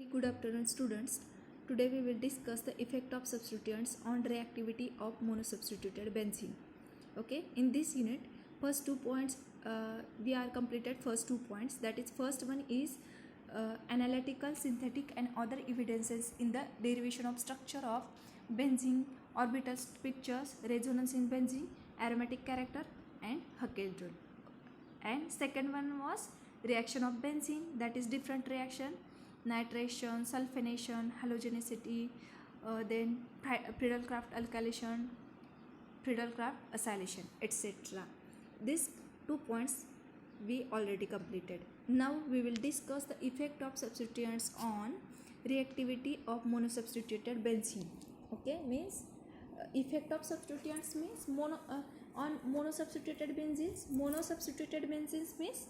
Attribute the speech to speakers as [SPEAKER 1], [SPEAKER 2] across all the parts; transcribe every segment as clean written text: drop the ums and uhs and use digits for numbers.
[SPEAKER 1] Good afternoon, students. Today we will discuss the effect of substituents on reactivity of monosubstituted benzene. Okay, in this unit, first 2 points we are completed first 2 points. That is, first one is analytical, synthetic, and other evidences in the derivation of structure of benzene, orbital pictures, resonance in benzene, aromatic character, and Haeckel rule. And second one was reaction of benzene, that is different reaction, nitration, sulfonation, halogenicity, then Friedel-Crafts alkylation, Friedel-Crafts acylation, etc. These 2 points we already completed. Now we will discuss the effect of substituents on reactivity of monosubstituted benzene. Okay, means effect of substituents means on monosubstituted benzenes. Monosubstituted benzenes means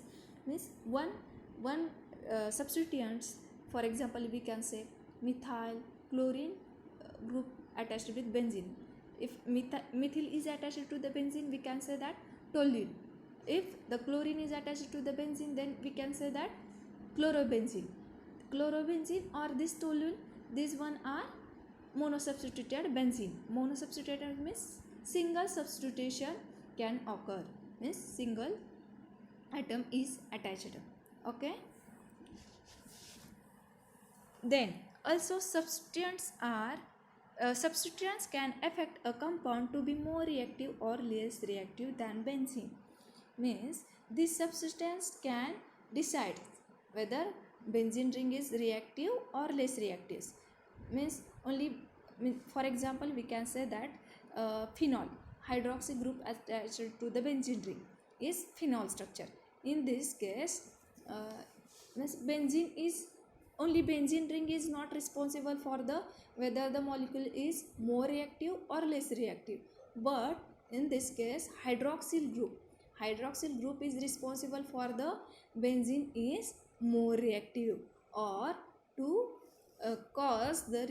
[SPEAKER 1] one substituents. For example, we can say methyl chlorine group attached with benzene. If methyl is attached to the benzene, we can say that toluene. If the chlorine is attached to the benzene, then we can say that chlorobenzene. Chlorobenzene or this toluene, these one are monosubstituted benzene. Monosubstituted means single substitution can occur, means single atom is attached. Okay, then also substituents can affect a compound to be more reactive or less reactive than benzene. Means this substance can decide whether benzene ring is reactive or less reactive. Means only, for example, we can say that phenol hydroxy group attached to the benzene ring is phenol structure. In this case, means benzene ring is not responsible for the whether the molecule is more reactive or less reactive, but in this case hydroxyl group is responsible for the benzene is more reactive, or to cause the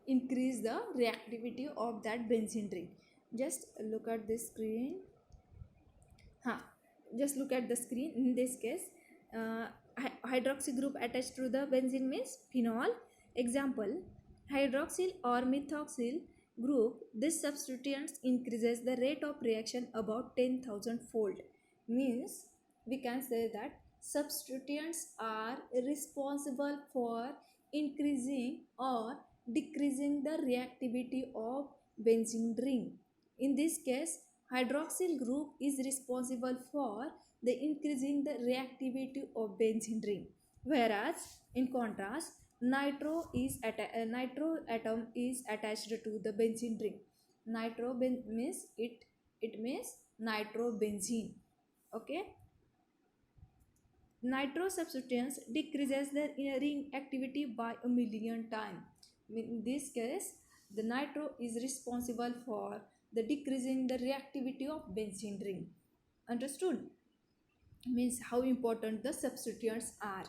[SPEAKER 1] increase the reactivity of that benzene ring. Just look at this screen. Just look at the screen. In this case, hydroxy group attached to the benzene means phenol. Example, hydroxyl or methoxyl group. This substituents increases the rate of reaction about 10,000 fold. Means we can say that substituents are responsible for increasing or decreasing the reactivity of benzene ring. In this case, hydroxyl group is responsible for the increasing the reactivity of benzene ring, whereas in contrast nitro atom is attached to the benzene ring. Means it means nitrobenzene. Okay, nitro substituents decreases the ring activity by a million times. In this case, the nitro is responsible for the decreasing the reactivity of benzene ring. Understood? Means how important the substituents are.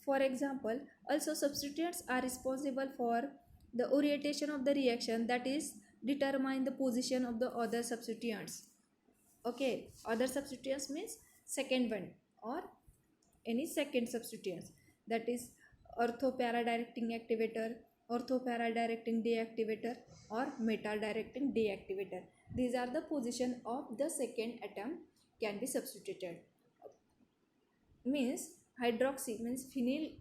[SPEAKER 1] For example, also substituents are responsible for the orientation of the reaction, that is determine the position of the other substituents. Okay, other substituents means second one or any second substituents, that is ortho-para directing activator, ortho-para directing deactivator, or metal directing deactivator. These are the position of the second atom can be substituted. Means hydroxy means phenyl,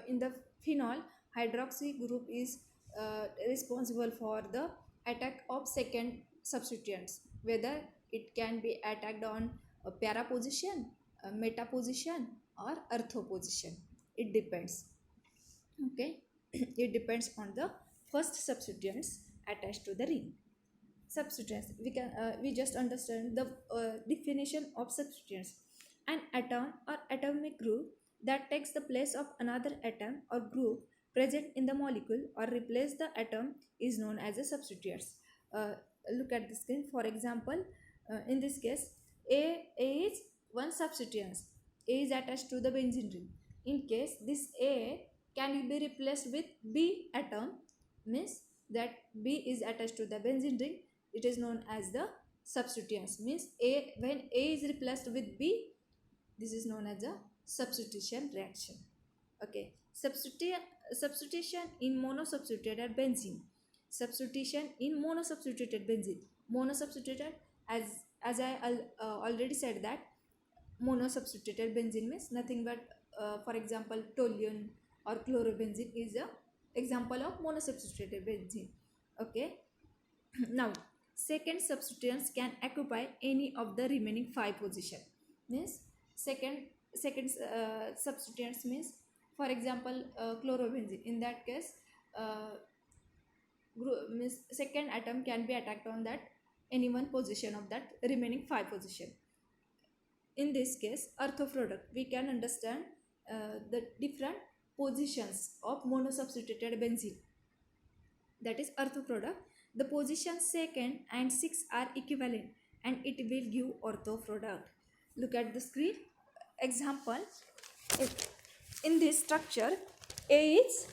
[SPEAKER 1] in the phenol hydroxy group is responsible for the attack of second substituents, whether it can be attacked on a para position, a meta position, or ortho position. It depends. Okay, it depends on the first substituents attached to the ring. Substituents, we just understand the definition of substituents. An atom or atomic group that takes the place of another atom or group present in the molecule or replace the atom is known as a substituents. Look at the screen. For example, in this case, A is one substituents. A is attached to the benzene ring. In case this A can be replaced with B atom, means that B is attached to the benzene ring, it is known as the substituents. Means when A is replaced with B, this is known as a substitution reaction. Okay, substitution in monosubstituted benzene. Substitution in monosubstituted benzene. Monosubstituted, as I already said that monosubstituted benzene means nothing but for example toluene or chlorobenzene is a example of monosubstituted benzene. Okay. Now second substituents can occupy any of the remaining 5 position. Means second substituents means for example chlorobenzene. In that case means second atom can be attacked on that any one position of that remaining 5 position. In this case ortho product, we can understand the different positions of monosubstituted benzene, that is ortho product. The position 2nd and 6 are equivalent and it will give ortho product. Look at the screen. Example, in this structure A is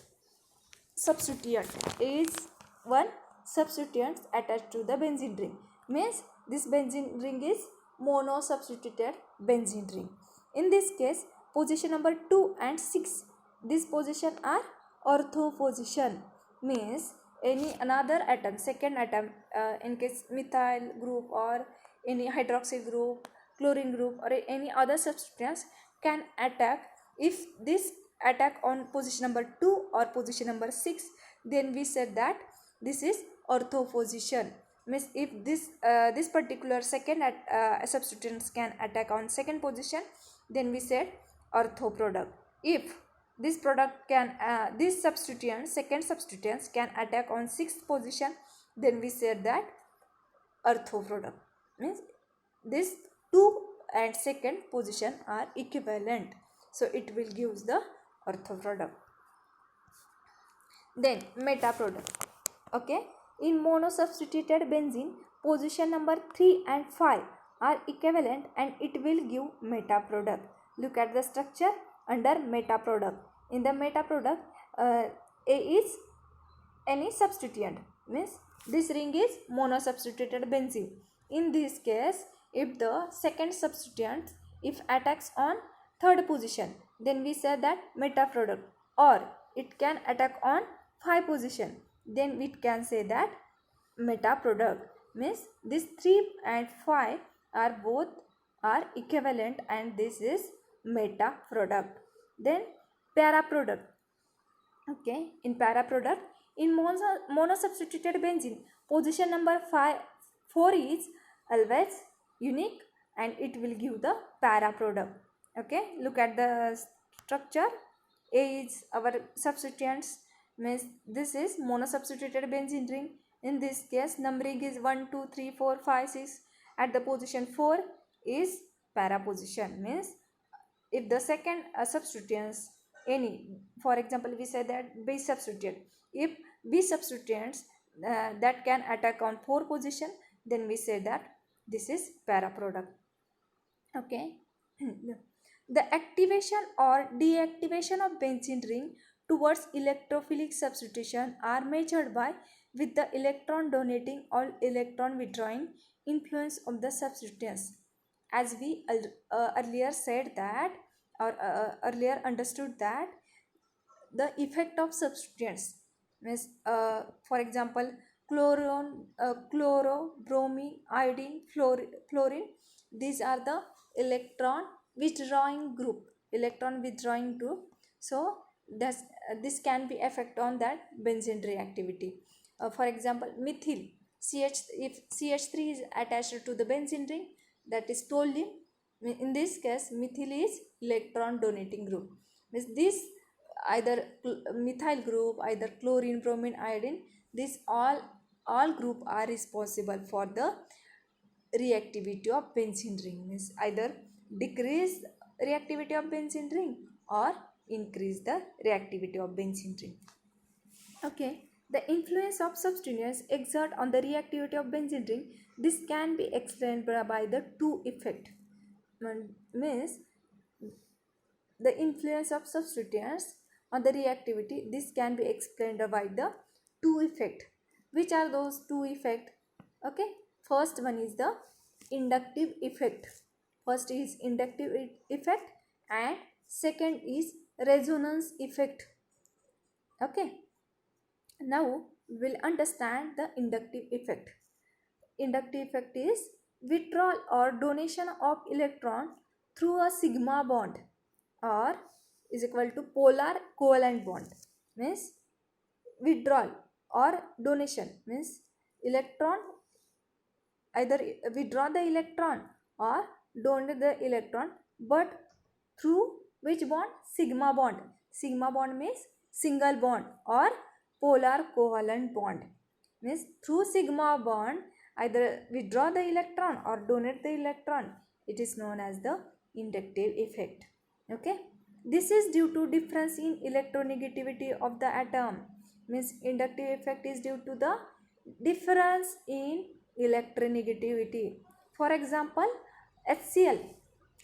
[SPEAKER 1] substituent, A is one substituent attached to the benzene ring, means this benzene ring is monosubstituted benzene ring. In this case position number 2 and 6, this position are ortho position, means any another atom, second atom, in case methyl group or any hydroxyl group, chlorine group or any other substance can attack. If this attack on position number 2 or position number 6, then we said that this is ortho position, means if this particular second substituents can attack on second position, then we said ortho product. If this product can this substituent, second substituents can attack on 6th position, then we said that ortho product, means this 2 and second position are equivalent, so it will give the ortho product. Then meta product. Okay, in monosubstituted benzene position number 3 and 5 are equivalent and it will give meta product. Look at the structure under meta product. In the meta product A is any substituent, means this ring is monosubstituted benzene. In this case if the second substituent if attacks on 3rd position, then we say that meta product, or it can attack on 5 position, then we can say that meta product, means this 3 and 5 are both are equivalent and this is meta product. Then para product. Okay, in para product, in monosubstituted benzene position number 4 is always unique and it will give the para product. Okay, look at the structure. A is our substituents, means this is monosubstituted benzene ring. In this case numbering is 1 2 3 4 5 6. At the position 4 is para position, means if the second substituents any, for example we say that B substituent, if B substituents that can attack on 4 position, then we say that this is para product. Okay. The activation or deactivation of benzene ring towards electrophilic substitution are measured by with the electron donating or electron withdrawing influence of the substituents. As we earlier said that, or earlier understood that the effect of substituents means for example chloro, bromine, iodine, fluorine, these are the electron withdrawing group. So this can be effect on that benzene reactivity. For example methyl if CH3 is attached to the benzene ring, that is toluene. In this case methyl is electron donating group, means this either methyl group, either chlorine, bromine, iodine, this all group are responsible for the reactivity of benzene ring, means either decrease reactivity of benzene ring or increase the reactivity of benzene ring. Okay, the influence of substituents exert on the reactivity of benzene ring, this can be explained by the two effect, means the influence of substituents on the reactivity, this can be explained by the two effect. Which are those two effect? Okay, first one is the inductive effect. First is inductive effect and Second is resonance effect. Okay. Now we will understand the inductive effect. Inductive effect is withdrawal or donation of electron through a sigma bond or is equal to polar covalent bond. Means withdrawal or donation means electron, either withdraw the electron or donate the electron, but through which bond? Sigma bond. Sigma bond means single bond or polar covalent bond. Means through sigma bond either withdraw the electron or donate the electron. It is known as the inductive effect. Okay. This is due to difference in electronegativity of the atom. Means inductive effect is due to the difference in electronegativity. For example, HCl.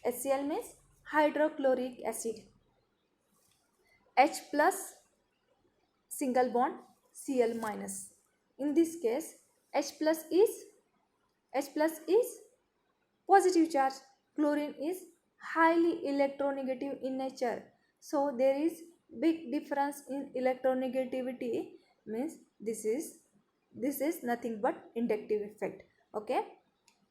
[SPEAKER 1] HCl means hydrochloric acid. H plus single bond Cl minus. In this case, H plus is positive charge. Chlorine is highly electronegative in nature. So there is big difference in electronegativity. Means this is nothing but inductive effect. Okay.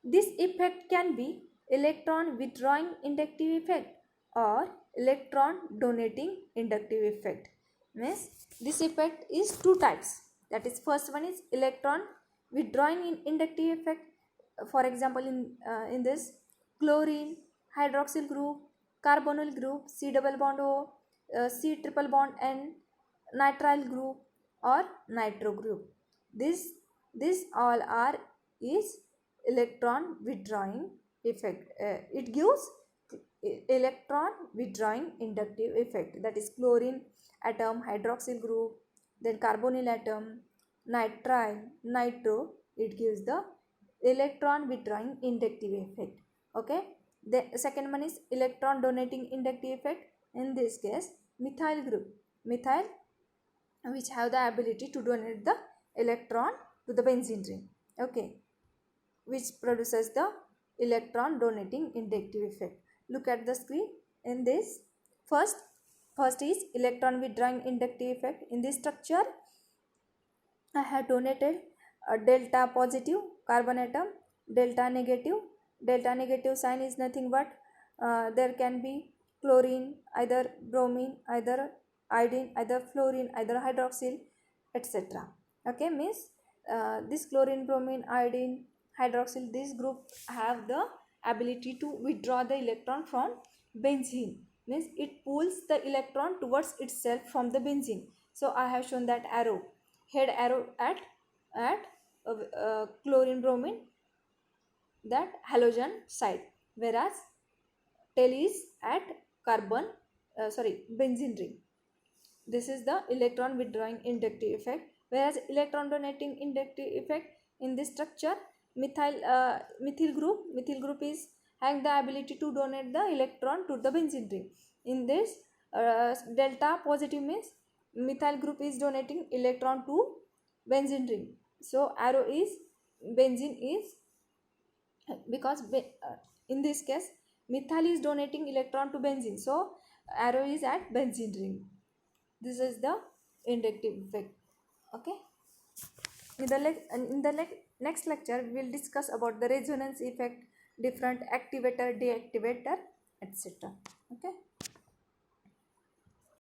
[SPEAKER 1] This effect can be electron withdrawing inductive effect or electron donating inductive effect. Means this effect is two types. That is, first one is electron withdrawing in inductive effect. For example, in this chlorine hydroxyl group, carbonyl group, C double bond O, C triple bond N, nitrile group or nitro group. This all are is electron withdrawing effect. It gives electron withdrawing inductive effect. That is chlorine atom, hydroxyl group, then carbonyl atom, nitrile, nitro. It gives the electron withdrawing inductive effect. Okay. The second one is electron donating inductive effect. In this case, methyl group, methyl, which have the ability to donate the electron to the benzene ring. Okay, which produces the electron donating inductive effect. Look at the screen. In this, first is electron withdrawing inductive effect. In this structure, I have donated a delta positive carbon atom, delta negative. Delta negative sign is nothing but there can be chlorine, either bromine, either iodine, either fluorine, either hydroxyl, etc. Okay, means this chlorine, bromine, iodine, hydroxyl, this group have the ability to withdraw the electron from benzene. Means it pulls the electron towards itself from the benzene. So I have shown that arrow, head arrow at chlorine, bromine, that halogen side, whereas tail is at benzene ring. This is the electron withdrawing inductive effect. Whereas electron donating inductive effect, in this structure, methyl group is having the ability to donate the electron to the benzene ring. In this delta positive means methyl group is donating electron to benzene ring. So arrow is benzene is, because in this case methyl is donating electron to benzene, so arrow is at benzene ring. This is the inductive effect. Okay. In the next lecture we will discuss about the resonance effect, different activator, deactivator, etc. Okay.